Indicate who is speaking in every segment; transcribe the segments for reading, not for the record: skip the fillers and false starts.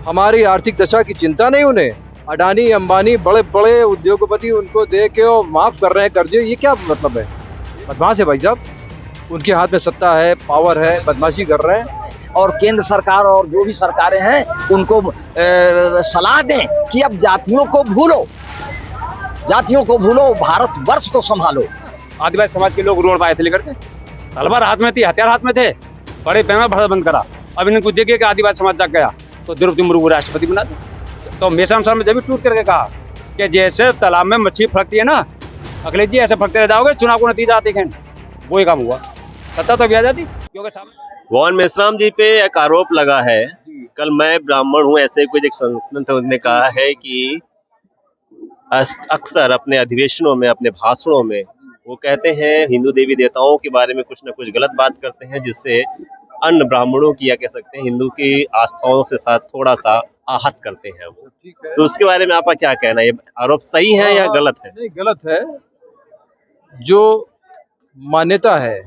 Speaker 1: हमारी आर्थिक दशा की चिंता नहीं उन्हें। अडानी अंबानी बड़े बड़े उद्योगपति उनको दे के और माफ कर रहे हैं कर्जे, ये क्या मतलब है? बदमाश है भाई साहब। उनके हाथ में सत्ता है, पावर है, बदमाशी कर रहे हैं।
Speaker 2: और केंद्र सरकार और जो भी सरकारें हैं उनको सलाह दें कि अब जातियों को भूलो, भारत वर्ष को संभालो।
Speaker 3: आदिवासी समाज के लोग रोड पर आए थे लेकर के, तलवार हाथ में थी, हथियार हाथ में थे, बड़े पैमाने पर बंद करा। अब इनको देखे कि आदिवासी समाज तक गया तो द्रौपदी मुर्मू राष्ट्रपति बना दी। तो मेसाम सर में जब भी टूट करके कहा कि जैसे तालाब में मच्छी फड़कती है ना, अखिलेश जी ऐसे फड़कते रह जाओगे, चुनाव को नतीजा देखें। वही काम हुआ, सत्ता तो भी आ जाती क्योंकि सामने
Speaker 4: भगवान मेश्राम जी पे एक आरोप लगा है। कल मैं ब्राह्मण हूँ ऐसे कुछ एक संगठन था, उन्होंने कहा है कि अक्सर अपने अधिवेशनों में, अपने भाषणों में वो कहते हैं हिंदू देवी देवताओं के बारे में कुछ ना कुछ गलत बात करते हैं, जिससे अन्य ब्राह्मणों की या कह सकते हैं हिंदू की आस्थाओं से साथ थोड़ा सा आहत करते हैं वो। तो उसके बारे में आपका क्या कहना है? ये आरोप सही है या गलत है?
Speaker 1: नहीं, गलत है। जो मान्यता है,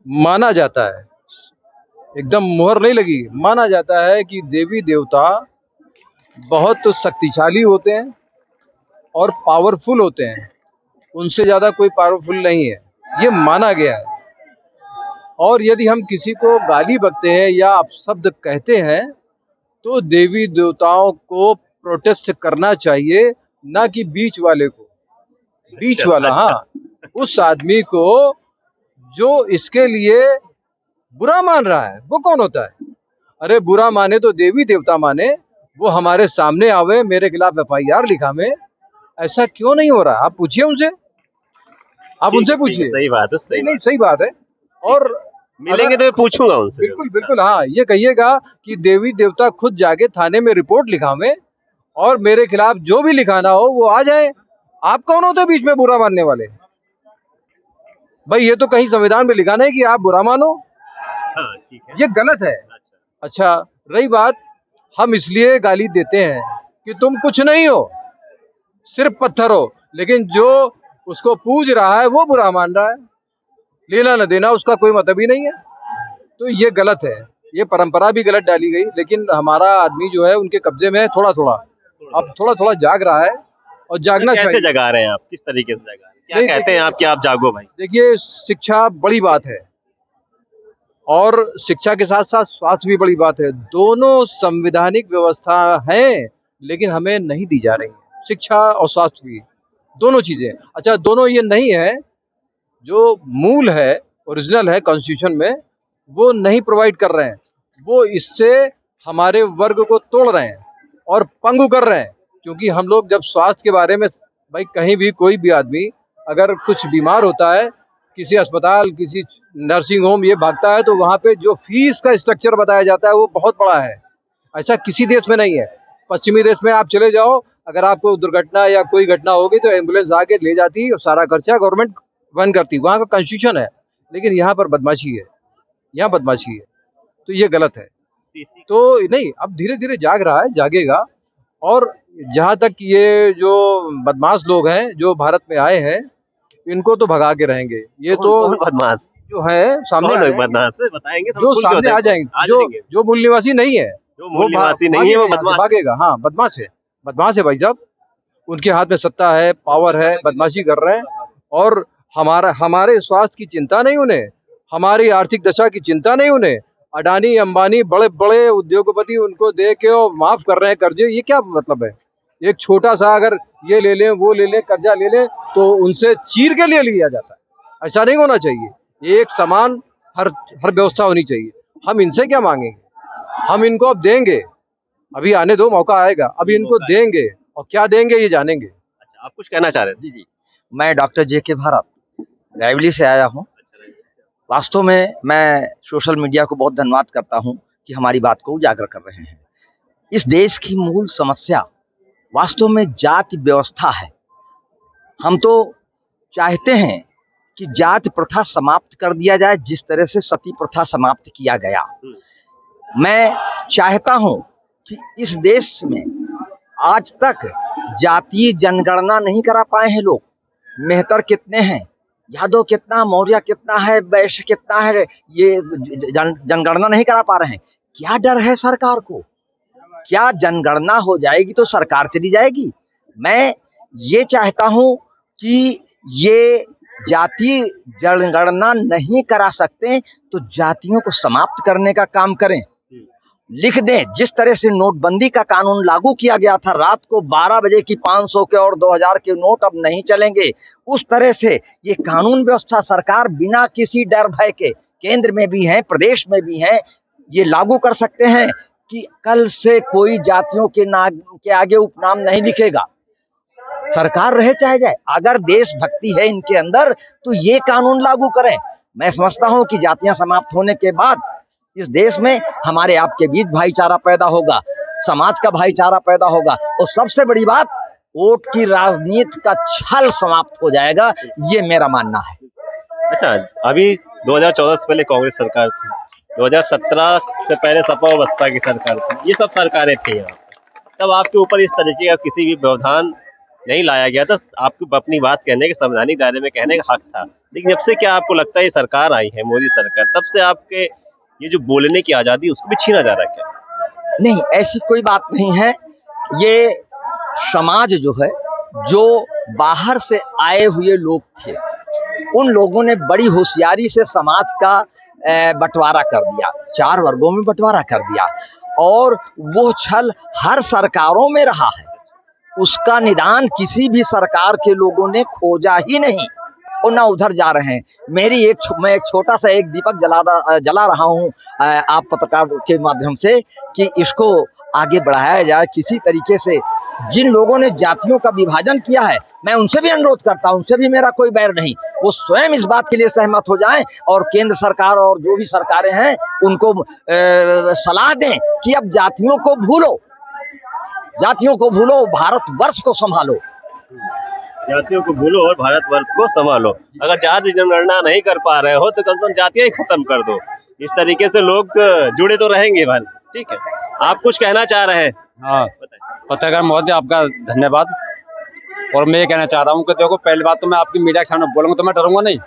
Speaker 1: माना जाता है, एकदम मुहर नहीं लगी, माना जाता है कि देवी देवता बहुत शक्तिशाली होते हैं और पावरफुल होते हैं। उनसे ज्यादा कोई पावरफुल नहीं है, ये माना गया है। और यदि हम किसी को गाली बकते हैं या अपशब्द कहते हैं तो देवी देवताओं को प्रोटेस्ट करना चाहिए, ना कि बीच वाले को। बीच वाला, हाँ, उस आदमी को जो इसके लिए बुरा मान रहा है वो कौन होता है? अरे बुरा माने तो देवी देवता माने, वो हमारे सामने आवे, मेरे खिलाफ FIR लिखावे। ऐसा क्यों नहीं हो रहा? आप पूछिए उनसे, आप उनसे पूछिए।
Speaker 4: सही बात है, सही
Speaker 1: नहीं, सही बात है। और
Speaker 4: मिलेंगे तो मैं पूछूंगा उनसे।
Speaker 1: बिल्कुल बिल्कुल, हाँ, ये कहिएगा कि देवी देवता खुद जाके थाने में रिपोर्ट लिखावे और मेरे खिलाफ जो भी लिखाना हो वो आ जाए। आप कौन होते बीच में बुरा मानने वाले? भाई ये तो कहीं संविधान में लिखा नहीं कि आप बुरा मानो।
Speaker 4: हाँ, ठीक है।
Speaker 1: ये गलत है। अच्छा, रही बात, हम इसलिए गाली देते हैं कि तुम कुछ नहीं हो, सिर्फ पत्थर हो, लेकिन जो उसको पूज रहा है वो बुरा मान रहा है। लेना न देना उसका कोई मतलब ही नहीं है। तो ये गलत है, ये परंपरा भी गलत डाली गई। लेकिन हमारा आदमी जो है उनके कब्जे में है थोड़ा थोड़ा, अब थोड़ा थोड़ा जाग रहा है और जागना चाहिए।
Speaker 4: कैसे जगा रहे हैं आप? किस तरीके से जगा रहे हैं? क्या कहते हैं आप कि आप जागो भाई?
Speaker 1: देखिए, शिक्षा बड़ी बात है और शिक्षा के साथ साथ स्वास्थ्य भी बड़ी बात है। दोनों संवैधानिक व्यवस्था है लेकिन हमें नहीं दी जा रही। शिक्षा और स्वास्थ्य भी, दोनों चीजें। अच्छा, दोनों ये नहीं है, जो मूल है, ओरिजिनल है कॉन्स्टिट्यूशन में, वो नहीं प्रोवाइड कर रहे हैं। वो इससे हमारे वर्ग को तोड़ रहे हैं और पंगु कर रहे हैं। क्योंकि हम लोग जब स्वास्थ्य के बारे में, भाई कहीं भी कोई भी आदमी अगर कुछ बीमार होता है, किसी अस्पताल, किसी नर्सिंग होम ये भागता है, तो वहाँ पे जो फीस का स्ट्रक्चर बताया जाता है वो बहुत बड़ा है। ऐसा किसी देश में नहीं है। पश्चिमी देश में आप चले जाओ, अगर आपको दुर्घटना या कोई घटना होगी तो एम्बुलेंस आके ले जाती और सारा खर्चा गवर्नमेंट वहन करती, वहाँ का कॉन्स्टिट्यूशन है। लेकिन यहाँ पर बदमाशी है, यहाँ बदमाशी है, तो ये गलत है। तो नहीं, अब धीरे धीरे जाग रहा है, जागेगा। और जहाँ तक ये जो बदमाश लोग हैं जो भारत में आए हैं, इनको तो भगा के रहेंगे। ये तो
Speaker 4: बदमाश
Speaker 1: जो है सामने
Speaker 4: बदमाश बताएंगे
Speaker 1: जो सामने आ जाएंगे, जो मूल निवासी नहीं है,
Speaker 4: जो मूल निवासी नहीं है वो बदमाश
Speaker 1: भागेगा। हाँ, बदमाश है, बदमाश है भाई साहब। उनके हाथ में सत्ता है, पावर है, बदमाशी कर रहे हैं। और हमारे स्वास्थ्य की चिंता नहीं उन्हें, हमारी आर्थिक दशा की चिंता नहीं उन्हें। अडानी अंबानी बड़े बड़े उद्योगपति उनको दे के और माफ कर रहे हैं कर्जे, ये क्या मतलब है? एक छोटा सा अगर ये ले लें, वो ले लें, कर्जा ले लें, तो उनसे चीर के लिए लिया जाता है। ऐसा नहीं होना चाहिए। एक समान हर व्यवस्था होनी चाहिए। हम इनसे क्या मांगेंगे? हम इनको अब देंगे, अभी आने दो, मौका आएगा, अभी इनको देंगे। और क्या देंगे ये जानेंगे।
Speaker 4: अच्छा, आप कुछ कहना चाह रहे हैं?
Speaker 2: जी, मैं डॉक्टर JK भारत रायबली से आया हूँ। वास्तव में मैं सोशल मीडिया को बहुत धन्यवाद करता हूँ कि हमारी बात को उजागर कर रहे हैं। इस देश की मूल समस्या वास्तव में जाति व्यवस्था है। हम तो चाहते हैं कि जाति प्रथा समाप्त कर दिया जाए, जिस तरह से सती प्रथा समाप्त किया गया। मैं चाहता हूं कि इस देश में आज तक जातीय जनगणना नहीं करा पाए हैं लोग। मेहतर कितने हैं, यादव कितना, मौर्य कितना है, वैश्य कितना है, ये जनगणना नहीं करा पा रहे हैं। क्या डर है सरकार को? क्या जनगणना हो जाएगी तो सरकार चली जाएगी? मैं ये चाहता हूं कि ये जातीय जनगणना नहीं करा सकते तो जातियों को समाप्त करने का काम करें, लिख दें। जिस तरह से नोटबंदी का कानून लागू किया गया था, रात को 12 बजे की 500 के और 2000 के नोट अब नहीं चलेंगे, उस तरह से ये कानून व्यवस्था सरकार बिना किसी डर भय के, केंद्र में भी है प्रदेश में भी है, ये लागू कर सकते हैं कि कल से कोई जातियों के आगे उपनाम नहीं लिखेगा, सरकार रहे चाहे जाए। अगर देशभक्ति है इनके अंदर तो ये कानून लागू करें। मैं समझता हूं कि जातियां समाप्त होने के बाद इस देश में हमारे आपके बीच भाईचारा पैदा होगा, समाज का भाईचारा पैदा होगा, और सबसे बड़ी बात, वोट की राजनीति का छल समाप्त हो जाएगा, ये मेरा मानना है।
Speaker 4: अच्छा, अभी 2014 से पहले कांग्रेस सरकार थी, 2017 से पहले सपा और बसपा की सरकार थी, ये सब सरकारें थी यहाँ पर। तब आपके ऊपर इस तरीके का किसी भी व्यवधान नहीं लाया गया था, आपको अपनी बात कहने के संवैधानिक दायरे में कहने का हक था। लेकिन जब से क्या आपको लगता है ये सरकार आई है, मोदी सरकार, तब से आपके ये जो बोलने की आज़ादी उसको भी छीना जा रहा है क्या?
Speaker 2: नहीं, ऐसी कोई बात नहीं है। ये समाज जो है, जो बाहर से आए हुए लोग थे, उन लोगों ने बड़ी होशियारी से समाज का बंटवारा कर दिया, 4 वर्गों में बंटवारा कर दिया, और वो छल हर सरकारों में रहा है। उसका निदान किसी भी सरकार के लोगों ने खोजा ही नहीं, और ना उधर जा रहे हैं। मैं एक छोटा सा एक दीपक जला रहा हूं आप पत्रकार के माध्यम से, कि इसको आगे बढ़ाया जाए किसी तरीके से। जिन लोगों ने जातियों का विभाजन किया है, मैं उनसे भी अनुरोध करता हूं, उनसे भी मेरा कोई बैर नहीं, वो स्वयं इस बात के लिए सहमत हो जाएं, और केंद्र सरकार और जो भी सरकारें हैं उनको सलाह दें कि अब जातियों को भूलो, जातियों को भूलो, भारतवर्ष को संभालो।
Speaker 4: जातियों को भूलो और भारतवर्ष को संभालो। अगर जाति जनगणना नहीं कर पा रहे हो तो कम से कम जातियां ही खत्म कर दो। इस तरीके से लोग जुड़े तो रहेंगे भाई। ठीक है, आप कुछ कहना चाह रहे हैं?
Speaker 3: हाँ, पत्रकार महोदय, आपका धन्यवाद। और मैं ये कहना चाह रहा हूँ कि देखो, पहली बात तो मैं आपकी मीडिया के सामने बोलूंगा तो मैं डरूंगा नहीं,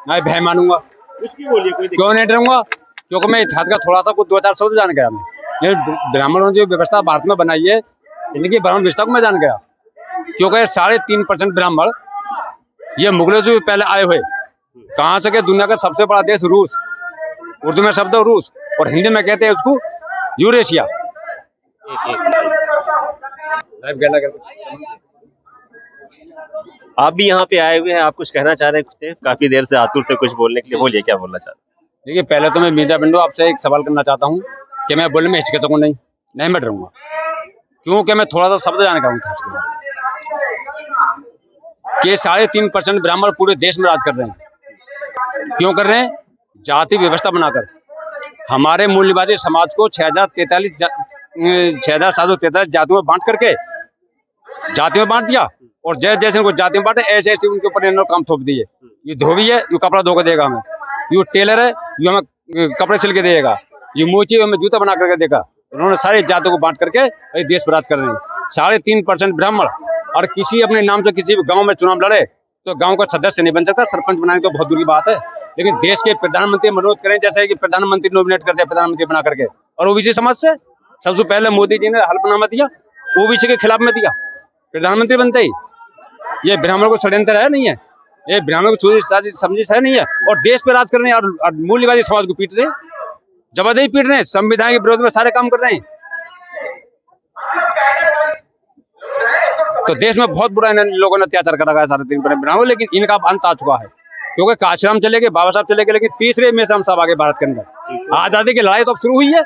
Speaker 3: मैं भय मानूंगा।
Speaker 4: कुछ भी बोलिए, कोई
Speaker 3: क्यों नहीं डरूंगा? क्योंकि मैं इतिहास का थोड़ा सा कुछ 2-4 शब्द जान गया। मैं ये ब्राह्मणों ने जो व्यवस्था भारत में बनाई है, इनकी ब्राह्मण व्यवस्था को मैं जान गया। क्योंकि 3.5% ब्राह्मण ये मुगलों से भी पहले आए हुए। कहाँ से? दुनिया का सबसे बड़ा देश रूस, उर्दू में शब्द रूस, और हिंदी में कहते हैं उसको यूरेशिया।
Speaker 4: आप भी यहाँ पे आए हुए हैं, आप कुछ कहना चाह रहे थे? काफी देर से आतुर थे कुछ बोलने के लिए, बोलिए क्या बोलना चाहते हैं?
Speaker 3: देखिए, पहले तो मैं मीडिया बिंदु आपसे एक सवाल करना चाहता हूँ कि मैं बोलने में हिचकिचाऊंगा नहीं, मैं डरूंगा, क्योंकि मैं थोड़ा सा शब्द जानता हूँ कि 3.5% ब्राह्मण पूरे देश में राज कर रहे हैं। क्यों कर रहे हैं? जाति व्यवस्था बनाकर हमारे मूल्यवादी समाज को 6,743 जातियों में बांट करके जातियों में बांट दिया, और जैसे जैसे उनको जातियों में बांटे ऐसे ऐसे उनके ऊपर इन्होंने काम थोप दिए। ये धोबी है, ये कपड़ा धो के देगा हमें, ये टेलर है, ये हमें कपड़े सिल के देगा, ये मोची हमें जूता बना करके देगा। उन्होंने सारी जातियों को बांट करके देश पर राज कर रहे हैं। 3.5% ब्राह्मण, और किसी अपने नाम से किसी भी गांव में चुनाव लड़े तो गांव का सदस्य नहीं बन सकता, सरपंच बनाने तो बहुत दूर की बात है। लेकिन देश के प्रधानमंत्री मनोज करें, जैसे कि प्रधानमंत्री नॉमिनेट करते हैं प्रधानमंत्री बना करके, और ओबीसी समाज से सबसे पहले मोदी जी ने हल्फनामा दिया, ओबीसी के खिलाफ में दिया, प्रधानमंत्री बनते ही। ये ब्राह्मण को षड्यंत्र है नहीं है, ये ब्राह्मण को चोरी साजिश समझिश है नहीं है, और देश पे राज कर रहे हैं, और मूल्यवादी समाज को पीट रहे हैं, जबरदस्ती पीट रहे हैं, संविधान के विरोध में सारे काम कर रहे हैं। तो देश में बहुत बुरा इन लोगों ने अत्याचार कर रखा है 3.5% ब्राह्मण, लेकिन इनका अंत आ चुका है, क्योंकि काशीराम चले गए, बाबा साहब चले गए, लेकिन तीसरे मेहसान साहब आगे भारत के अंदर। आजादी की लड़ाई तो अब शुरू हुई है,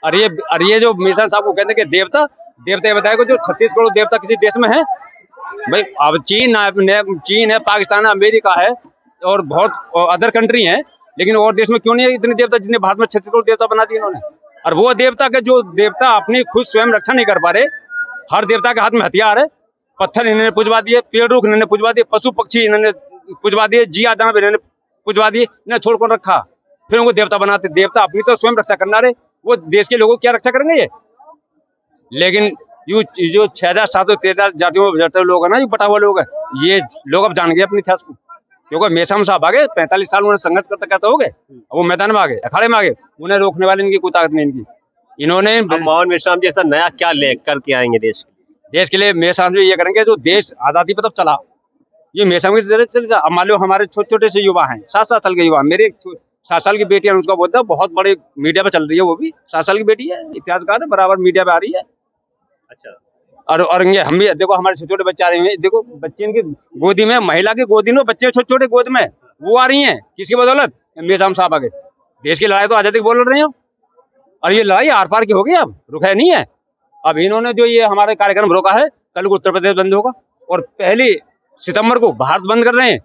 Speaker 3: और ये जो मेहसान साहब को कहते हैं कि देवता ये बताया को जो 36 करोड़ देवता किसी देश में है भाई? अब चीन है, पाकिस्तान है, अमेरिका है, और बहुत अदर कंट्री है, लेकिन और देश में क्यों नहीं है इतने देवता जितने भारत में 36 करोड़ देवता बना दिए इन्होंने। और वो देवता के जो देवता अपनी खुद स्वयं रक्षा नहीं कर पा रहे, हर देवता के हाथ में हथियार है, पत्थर इन्होंने पुजवा दिए, पेड़ रुख इन्होंने पुजवा दिए, पशु पक्षी इन्होंने पुजवा दिए, जिया दानव इन्होंने पुजवा दिए, इन्हें छोड़कर रखा, फिर उनको देवता बनाते। देवता अपनी तो स्वयं रक्षा करना रहे, वो देश के लोगों की क्या रक्षा करेंगे ये? लेकिन जो 6,743 जातियों में बटे लोग है ना, जो बटा हुआ लोग है, ये लोग अब जान गए अपने इतिहास को, क्योंकि मेहसान साहब आ गए, 45 साल उन्होंने संघर्ष करते करते हो गए, वो मैदान में आ गए, अखाड़े में आ गए, उन्हें रोकने वाले इनकी कोई ताकत नहीं इनकी। इन्होंने
Speaker 4: अब मोहन मेश्राम जी ऐसा नया क्या ले करके आएंगे देश के लिए?
Speaker 3: मेरे सामने ये करेंगे जो देश आजादी पर तब चला, ये मेरे सामने जरिए चलेगा। अब मान लो हमारे छोटे छोटे से युवा हैं, 7 साल के युवा, मेरे 7 साल की बेटी है, उसका बोलता है बहुत बड़े मीडिया पे चल रही है, वो भी 7 साल की बेटी है, इतिहासकार है, बराबर मीडिया पे आ रही है।
Speaker 4: अच्छा,
Speaker 3: और ये हम भी देखो, हमारे छोटे छोटे बच्चे आ रहे हैं, देखो बच्चे इनकी गोदी में, महिला की गोदी में बच्चे छोटे छोटे गोद में वो आ रही हैं, किसकी बदौलत? मेज़ाम साहब आगे। देश की लड़ाई तो आजादी की बोल रहे हो, और ये लड़ाई आर पार की होगी, अब रुका नहीं है। अब इन्होंने जो ये हमारे कार्यक्रम रोका है, कल को उत्तर प्रदेश बंद होगा, और 1 सितंबर को भारत बंद कर रहे हैं,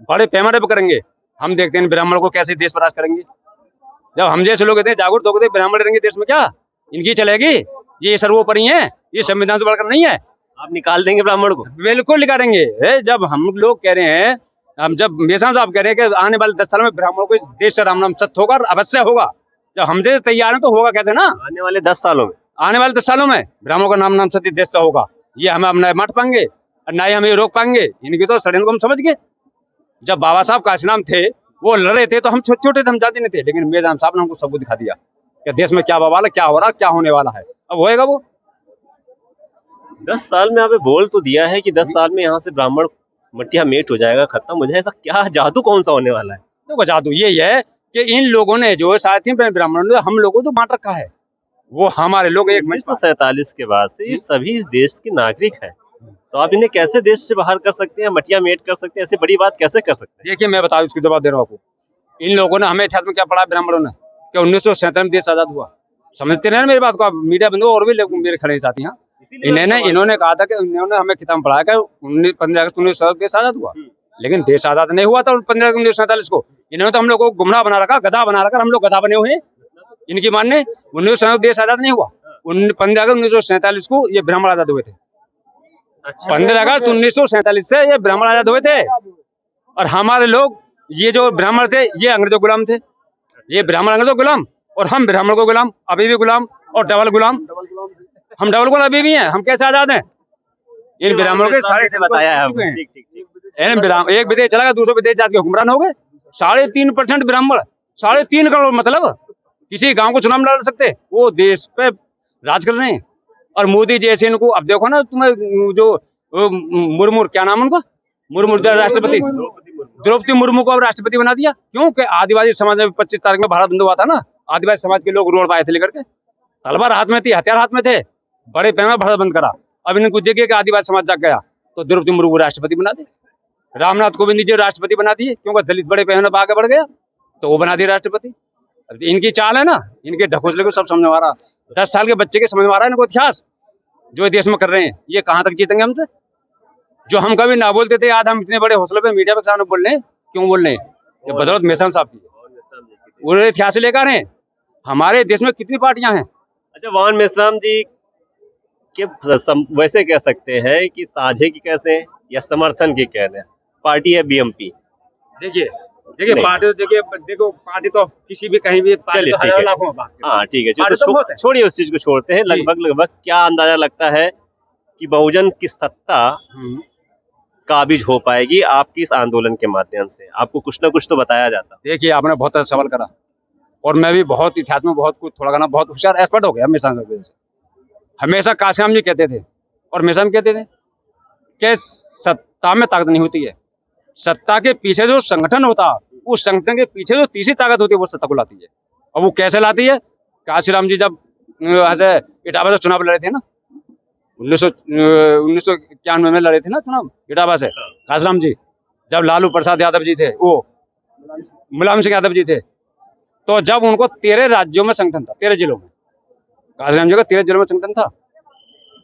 Speaker 3: बड़े पैमाने पर करेंगे। हम देखते हैं ब्राह्मण को कैसे देश पर राज करेंगे। जब हम जैसे लोग इतने जागरूक होते ब्राह्मण रहेंगे देश में, क्या इनकी चलेगी? ये सर्वोपरि है, ये संविधान से बढ़कर नहीं है।
Speaker 4: आप निकाल देंगे ब्राह्मण को?
Speaker 3: बिल्कुल निकालेंगे। जब हम लोग कह रहे हैं, हम जब मेज़ाम साहब कह रहे हैं कि आने वाले 10 सालों में ब्राह्मणों को इस देश से राम नाम सत्य होगा, अवश्य होगा। जब हमसे तैयार है तो होगा कैसे ना?
Speaker 4: आने वाले 10 सालों में,
Speaker 3: आने वाले 10 सालों में ब्राह्मणों का नाम सत्य देश से होगा। ये हम अब न मट पाएंगे और ना ही हम ये रोक पाएंगे। इनकी तो षड्यंत्र को हम समझ गए। जब बाबा साहब काशीराम थे, वो लड़े थे, तो हम छोटे छोटे थे, हम जाते नहीं थे, लेकिन मेज़ाम साहब ने हमको सबूत दिखा दिया कि देश में क्या बवाल है, क्या हो रहा, क्या होने वाला है। अब होएगा वो।
Speaker 4: 10 साल में आपने बोल तो दिया है कि 10 साल में यहाँ से ब्राह्मण मटिया मेट हो जाएगा, खत्म हो जाएगा। ऐसा क्या जादू कौन सा होने वाला है?
Speaker 3: देखो जादू यही है कि इन लोगों ने जो 3.5 ब्राह्मणों ने हम लोगों को तो बांट रखा है। वो हमारे लोग एक
Speaker 4: 1947 के बाद से ये सभी इस देश के नागरिक हैं, तो आप इन्हें कैसे देश से बाहर कर सकते हैं, मटिया मेट कर सकते हैं? ऐसी बड़ी बात कैसे कर सकते हैं?
Speaker 3: देखिए मैं बताऊं, इसकी जवाब दे रहा हूँ आपको। इन लोगों ने हमें इतिहास में क्या पढ़ा, ब्राह्मणों ने, कि 1947 में देश आजाद हुआ। समझते नहीं मेरी बात को आप? मीडिया बंद हो, और भी लोग मेरे खड़े साथी हैं। इन्होंने कहा था कि इन्होंने हमें किताब पढ़ाया कि 15 अगस्त 1947 देश आजाद हुआ, लेकिन देश आजाद नहीं हुआ था 15 अगस्त 1947 को। इन्होंने तो हम लोग को गुमराह बना रखा, गधा बना रखा, हम लोग गधा बने हुए हैं। इनकी मानने 1947 देश आजाद नहीं हुआ, 15 अगस्त 1947 को ये ब्राह्मण आजाद हुए थे। 15 अगस्त 1947 से ये ब्राह्मण आजाद हुए थे। और हमारे लोग, ये जो ब्राह्मण थे, ये अंग्रेजों गुलाम थे। ये ब्राह्मण अंग्रेजों गुलाम, और हम ब्राह्मण को गुलाम, अभी भी गुलाम, और डबल गुलाम। हम डबल गुलाम अभी भी हैं। हम कैसे आजाद हैं? इन ब्राह्मणों के सारे
Speaker 4: से बताया है।
Speaker 3: एक विदेश चला गया, दूसरे विदेश जाके हुक्मरान हो गए। 3.5% ब्राह्मण, 3.5 करोड़, मतलब किसी गांव को चुनाव लड़ सकते, वो देश पे राज कर रहे हैं। और मोदी जैसे इनको, अब देखो ना, तुम्हें जो मुर्मू, क्या नाम उनका, मुर्मू राष्ट्रपति, द्रौपदी मुर्मू को अब राष्ट्रपति बना दिया। क्यों? कि आदिवासी समाज में 25 तारीख में भारत बंद हुआ था ना, आदिवासी समाज के लोग रोड पर आए थे लेकर के, तलवार हाथ में थी, हथियार हाथ में थे, बड़े पैमाने भारत बंद करा। अब इनको देखिए कि आदिवासी समाज जाग गया, तो द्रौपदी मुर्मू राष्ट्रपति बना दी। रामनाथ कोविंद जी राष्ट्रपति बना दिए, क्योंकि दलित बड़े पैमाने पर आगे बढ़ गया, तो वो बना दिए राष्ट्रपति। इनकी चाल है ना, इनके ढकोसले को सब समझ में आ रहा। 10 साल के बच्चे के समझ में आ रहा है इनको इतिहास जो देश में कर रहे हैं। ये कहाँ तक जीतेंगे हमसे? जो हम कभी ना बोलते थे, आज हम इतने बड़े हौसले पे मीडिया पे सामने बोल रहे हैं। क्यों बोल रहे हैं? ये बदौलत मेज़ाम साहब की, वो इतिहास लेकर हैं। हमारे देश में कितनी पार्टियां हैं?
Speaker 4: अच्छा, मोहन मेश्राम जी के वैसे कह सकते हैं कि साझे की कहते हैं या समर्थन की कहते हैं, पार्टी है बीएमपी।
Speaker 3: देखिए पार्टी तो देखो पार्टी तो किसी भी कहीं भी,
Speaker 4: चलिए ठीक है, हाँ ठीक है, छोड़िए उस चीज को, छोड़ते हैं। लगभग क्या अंदाजा लगता है कि बहुजन की सत्ता काबिज हो पाएगी आपकी इस आंदोलन के माध्यम से? आपको कुछ ना कुछ तो बताया जाता।
Speaker 3: देखिए आपने बहुत अच्छा सवाल करा, और मैं भी बहुत इतिहास में बहुत कुछ थोड़ा ना बहुत होशियार एक्सपर्ट हो गया हमेशा काशीराम जी कहते थे, और मेज़ाम कहते थे कि सत्ता में ताकत नहीं होती है, सत्ता के पीछे जो संगठन होता, उस संगठन के पीछे जो तीसरी ताकत होती है, वो सत्ता को लाती है। और वो कैसे लाती है? काशीराम जी जब ऐसे इटावा से चुनाव लड़े थे ना, 1991 में लड़े थे ना चुनाव इटावा से, काशीराम जी, जब लालू प्रसाद यादव जी थे, वो मुलायम सिंह यादव जी थे, तो जब उनको 13 राज्यों में संगठन था, 13 जिलों में, काशीराम जी का 13 जिलों में संगठन था,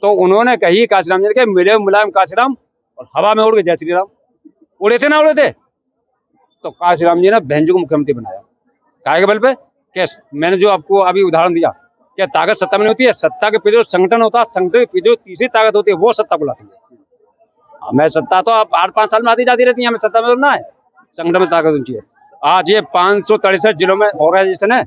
Speaker 3: तो उन्होंने कही काशीराम जी के, मिले मुलायम काशीराम और हवा में उड़ गए जय श्री राम। उड़े थे ना उड़े थे? तो काशीराम जी ने बहन जी को मुख्यमंत्री बनाया। काहे के बल पे? कि मैंने जो आपको अभी उदाहरण दिया, क्या ताकत सत्ता में नहीं होती है, सत्ता के पीछे जो संगठन होता है, संगठन के पीछे जो तीसरी ताकत होती है, वो सत्ता को लाती है। हमें सत्ता तो अब 8-5 साल में आती जाती रहती है, हमें सत्ता में ना है, संगठन में ताकत होनी चाहिए। आज ये 563 जिलों में ऑर्गेनाइजेशन है,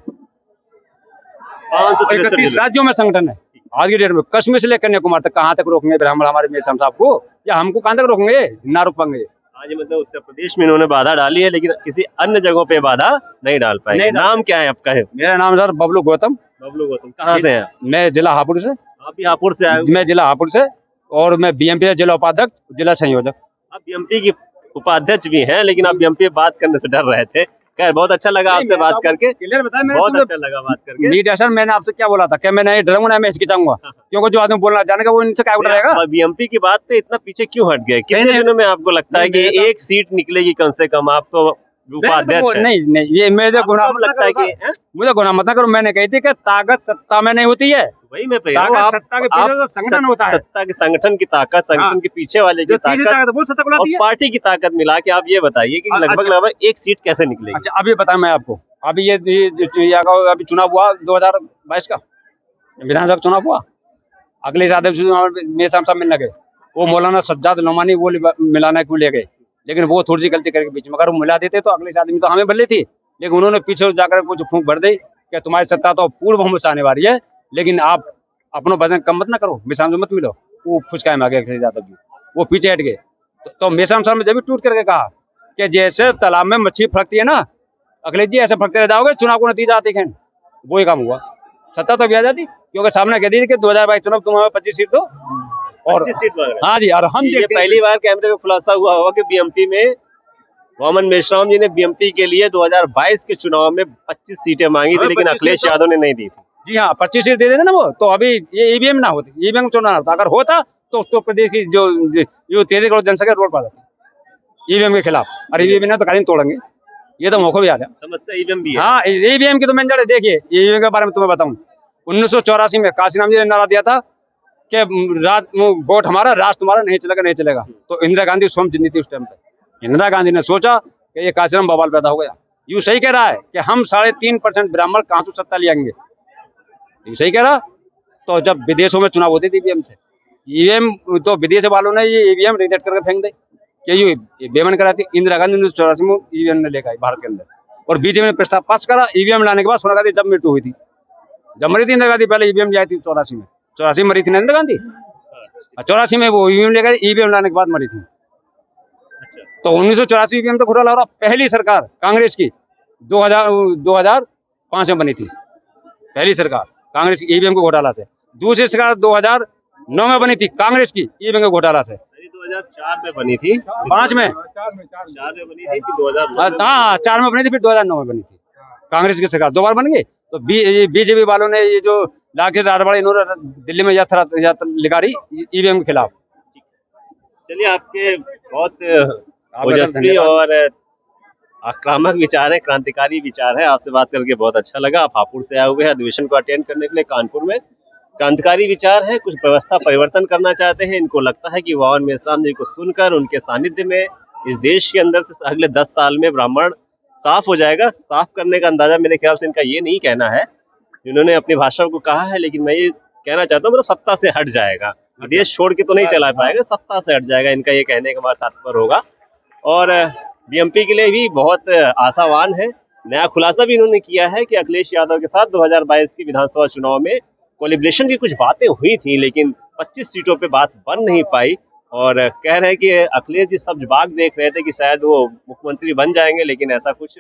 Speaker 3: 31 राज्यों में संगठन है। आज की डेट में कश्मीर से लेकर कन्याकुमारी तक, कहाँ तक रोकेंगे ब्राह्मण हमारे मेज़ाम साहब को, या हमको कहाँ तक रोकेंगे? ना रोक पाएंगे।
Speaker 4: आज मतलब उत्तर प्रदेश में इन्होंने बाधा डाली है, लेकिन किसी अन्य जगहों पे बाधा नहीं डाल पाएंगे। नाम क्या है आपका? है
Speaker 3: मेरा नाम सर बबलू गौतम,
Speaker 4: बबलू गौतम कहाँ से हैं?
Speaker 3: मैं जिला हापुड़ से,
Speaker 4: आप भी हापुड़ से आए हो?
Speaker 3: मैं जिला हापुड़ से, और मैं बीएमपी जिला उपाध्यक्ष, जिला संयोजक।
Speaker 4: आप बीएमपी की उपाध्यक्ष भी हैं, लेकिन आप बीएमपी बात करने से डर रहे थे। खैर बहुत अच्छा लगा आपसे बात करके,
Speaker 3: क्लियर बताया मैंने,
Speaker 4: बहुत अच्छा लगा बात करके।
Speaker 3: मीडिया सर मैंने आपसे क्या बोला था, क्या मैं नहीं डरूंगा ना मैं हिचकिचाऊंगा, क्योंकि जो आदमी बोलना जानेगा वो इनसे क्या डरेगा।
Speaker 4: बीएमपी की बात पे इतना पीछे क्यों हट गए? कितने दिनों में आपको लगता है कि एक सीट निकलेगी कम से कम? आप तो उपाध्यक्ष हैं।
Speaker 3: नहीं ये मुझे गुनाह
Speaker 4: आपको
Speaker 3: मत
Speaker 4: लगता है कि हैं?
Speaker 3: मुझे गुनाह मत करो। मैंने कही थी कि ताकत सत्ता में नहीं होती है,
Speaker 4: वही मैं कह रहा हूँ,
Speaker 3: ताकत सत्ता के पीछे जो संगठन होता है,
Speaker 4: सत्ता के संगठन की ताकत, संगठन के पीछे वाले की
Speaker 3: जो तीसरी
Speaker 4: ताकत
Speaker 3: ताकत वो सत्ता को
Speaker 4: और
Speaker 3: लाती है।
Speaker 4: पार्टी की ताकत मिला के आप ये बताइए कि लगभग
Speaker 3: अच्छा।
Speaker 4: लगभग एक सीट कैसे निकलेगी?
Speaker 3: अच्छा अभी बताएं मैं आपको, अभी ये अभी चुनाव हुआ 2022 का विधानसभा चुनाव हुआ, अगले रात मेरे साहब मिलने गए, वो मौलाना सज्जाद नोमानी वो मिलाना क्यों ले गए, लेकिन वो थोड़ी सी गलती करके बीच में, अगर वो मिला देते तो अगले आदमी तो हमें भले थी, लेकिन उन्होंने पीछे जाकर कुछ फूंक भर दी कि तुम्हारी सत्ता तो पूर्व बहुमत से आने वाली है, लेकिन आप अपना वजन कम मत ना करो, मिसाम से मत मिलो। वो फुचकाए में आ गए अखिलेश यादव जी, वो पीछे हट गए। तो मिसाम साहब ने जब भी टूट करके कहा कि जैसे तालाब में मच्छी फड़कती है ना, अखिलेश जी ऐसे फड़कते रह जाओगे, चुनाव को नतीजा आते हैं। वो ही काम हुआ, सत्ता तो भी आ जाती, क्योंकि सामने कह दी कि 2022 चुनाव तुम हमें 25 सीट दो और
Speaker 4: 25 सीट मांग रहे हैं।
Speaker 3: हाँ जी, और हम
Speaker 4: ये पहली बार कैमरे में खुलासा हुआ होगा कि बीएमपी में वामन मेश्राम जी ने बीएमपी के लिए 2022 के चुनाव में 25 सीटें मांगी थी, लेकिन अखिलेश यादव ने नहीं दी थी।
Speaker 3: जी हाँ 25 सीट दे देते ना वो, तो अभी ये ईवीएम ना होती, ईवीएम चुनाव होता, अगर होता तो उत्तर प्रदेश की जो 13 करोड़ जनसंख्या रोड पर जाती ईवीएम के खिलाफ, और ईवीएम ना तो कानून तोड़ेंगे, ये तो मौका भी आ गया।
Speaker 4: समस्या ईवीएम भी है।
Speaker 3: हाँ ईवीएम की तो मैंने जड़े देखिए, ईवीएम के बारे में तुम्हें बताऊं, 1984 में काशीराम जी ने नारा दिया था कि रात वोट हमारा, राज तुम्हारा, नहीं चलेगा नहीं चलेगा। तो इंदिरा गांधी स्वयं जिंदी थी उस टाइम पे, इंदिरा गांधी ने सोचा कि ये काशीराम बवाल पैदा हो गया, यूं सही कह रहा है कि हम 3.5% ब्राह्मण कहाँ से सत्ता ले आएंगे, यूं सही कह रहा। तो जब विदेशों में चुनाव होते थे ईवीएम से, ईवीएम तो विदेश वालों ने ये ईवीएम रिजेक्ट करके फेंक दे कि ये बेमन कराती। इंदिरा गांधी 1984 में ईवीएम ने लेकर आई भारत के अंदर, और बीजेपी ने प्रस्ताव पास करा ईवीएम लाने के बाद सोनिया गांधी जब मृत्यु हुई थी, जब मरी थी इंदिरा गांधी, पहले ईवीएम लाई थी 84 में, 84 में मरी थी ना इंदिरा गांधी, 84 में वो ईवीएम लेकर ईवीएम लाने के बाद मरी थी। तो 1984 ईवीएम तो घोटाला हो रहा, पहली सरकार कांग्रेस की 2005 में बनी थी, पहली सरकार कांग्रेस की ईवीएम के घोटाला से। दूसरी सरकार 2009 में बनी थी कांग्रेस की ईवीएम के घोटाला से।
Speaker 4: 2004 में बनी थी,
Speaker 3: 5 में
Speaker 4: 4 में बनी थी, फिर 2009
Speaker 3: हाँ 4 में बनी थी, फिर 2009 में बनी थी कांग्रेस की सरकार, 2 बार बन गई। तो बीजेपी वालों ने ये जो लाके राडवाड़ी इन्होंने दिल्ली में यात्रा लिगारी ईवीएम के खिलाफ।
Speaker 4: चलिए, आपके बहुत ओजस्वी और आक्रामक विचार है, क्रांतिकारी विचार है, आपसे बात करके बहुत अच्छा लगा। आप हापुड़ से आए हुए हैं अधिवेशन को अटेंड करने के लिए कानपुर में। क्रांतिकारी विचार है, कुछ व्यवस्था परिवर्तन करना चाहते हैं। इनको लगता है कि वामन मेश्राम जी को सुनकर उनके सानिध्य में इस देश के अंदर से अगले 10 साल में ब्राह्मण साफ हो जाएगा। साफ करने का अंदाजा मेरे ख्याल से इनका ये नहीं कहना है, इन्होंने अपनी भाषा को कहा है, लेकिन मैं ये कहना चाहता हूँ मतलब सत्ता से हट जाएगा, देश छोड़ के तो नहीं चला पाएगा, सत्ता से हट जाएगा, इनका ये कहने का तात्पर्य होगा। और बीएमपी के लिए भी बहुत आशावान है। नया खुलासा भी इन्होंने किया है कि अखिलेश यादव के साथ 2022 के विधानसभा चुनाव में कोलिब्रेशन की कुछ बातें हुई थी, लेकिन 25 सीटों पे बात बन नहीं पाई। और कह रहे हैं कि अखिलेश जी सब बाग देख रहे थे कि शायद वो मुख्यमंत्री बन जाएंगे, लेकिन ऐसा कुछ